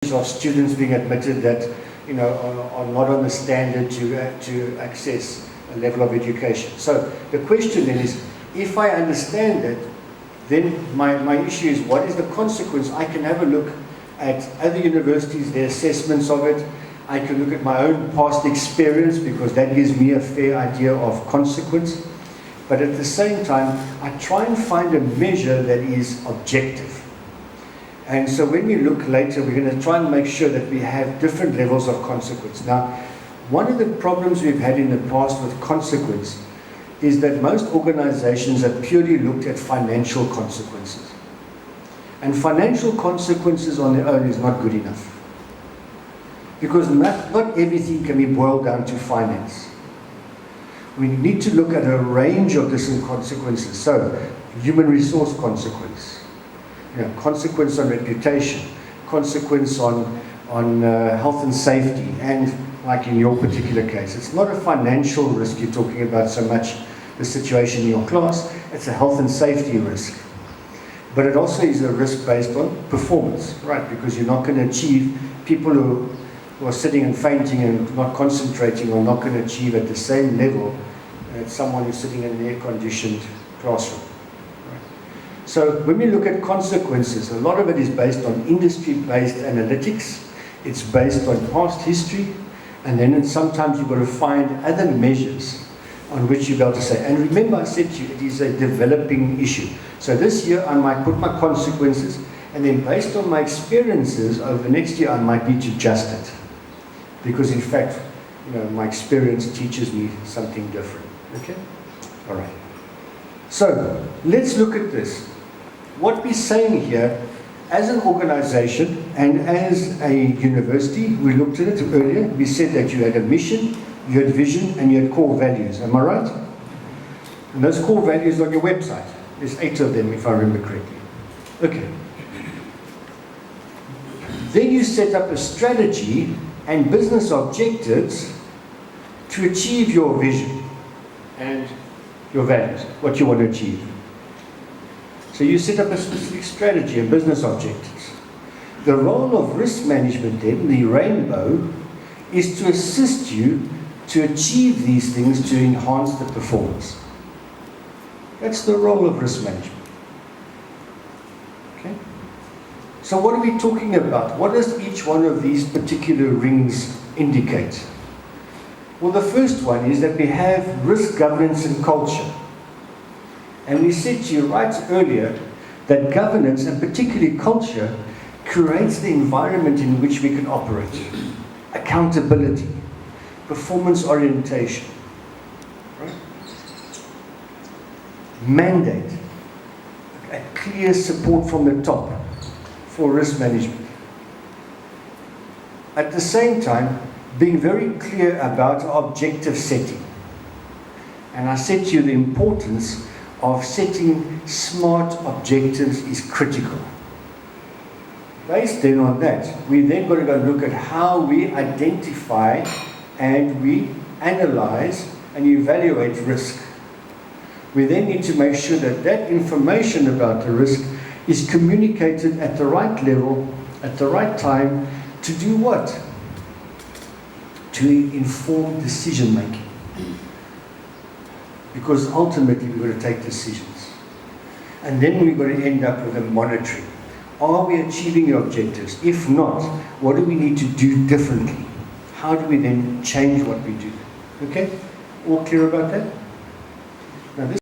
of students being admitted that are not on the standard to access a level of education. So the question then is, if I understand that, then my issue is, what is the consequence? I can have a look at other universities, their assessments of it. I can look at my own past experience, because that gives me a fair idea of consequence. But at the same time, I try and find a measure that is objective. And so when we look later, we're going to try and make sure that we have different levels of consequence. Now, one of the problems we've had in the past with consequence is that most organizations have purely looked at financial consequences. And financial consequences on their own is not good enough. Because not everything can be boiled down to finance. We need to look at a range of different consequences. So, human resource consequence, consequence on reputation, consequence on health and safety, and like in your particular case, it's not a financial risk you're talking about so much, the situation in your class, it's a health and safety risk. But it also is a risk based on performance, right? Because you're not going to achieve, people who are sitting and fainting and not concentrating are not going to achieve at the same level as someone who's sitting in an air-conditioned classroom. So when we look at consequences, a lot of it is based on industry-based analytics. It's based on past history, and then sometimes you've got to find other measures on which you'll be able to say. And remember, I said to you, it is a developing issue. So this year I might put my consequences, and then based on my experiences over the next year, I might need to adjust it. Because in fact, my experience teaches me something different. Okay? All right. So let's look at this. What we're saying here, as an organization and as a university, we looked at it earlier, we said that you had a mission, you had vision, and you had core values. Am I right? And those core values are on your website. There's 8 of them, if I remember correctly. Okay. Then you set up a strategy and business objectives to achieve your vision and your values, what you want to achieve. So you set up a specific strategy and business objectives. The role of risk management then, the rainbow, is to assist you to achieve these things to enhance the performance. That's the role of risk management. Okay? So what are we talking about? What does each one of these particular rings indicate? Well, the first one is that we have risk governance and culture. And we said to you right earlier that governance, and particularly culture, creates the environment in which we can operate. Accountability, performance orientation, right? Mandate, a clear support from the top for risk management. At the same time, being very clear about objective setting. And I said to you the importance of setting smart objectives is critical. Based then on that, we then got to go look at how we identify and we analyze and evaluate risk. We then need to make sure that that information about the risk is communicated at the right level, at the right time, to do what? To inform decision making. Because ultimately we've got to take decisions. And then we've got to end up with a monitoring. Are we achieving the objectives? If not, what do we need to do differently? How do we then change what we do? Okay? All clear about that? Now this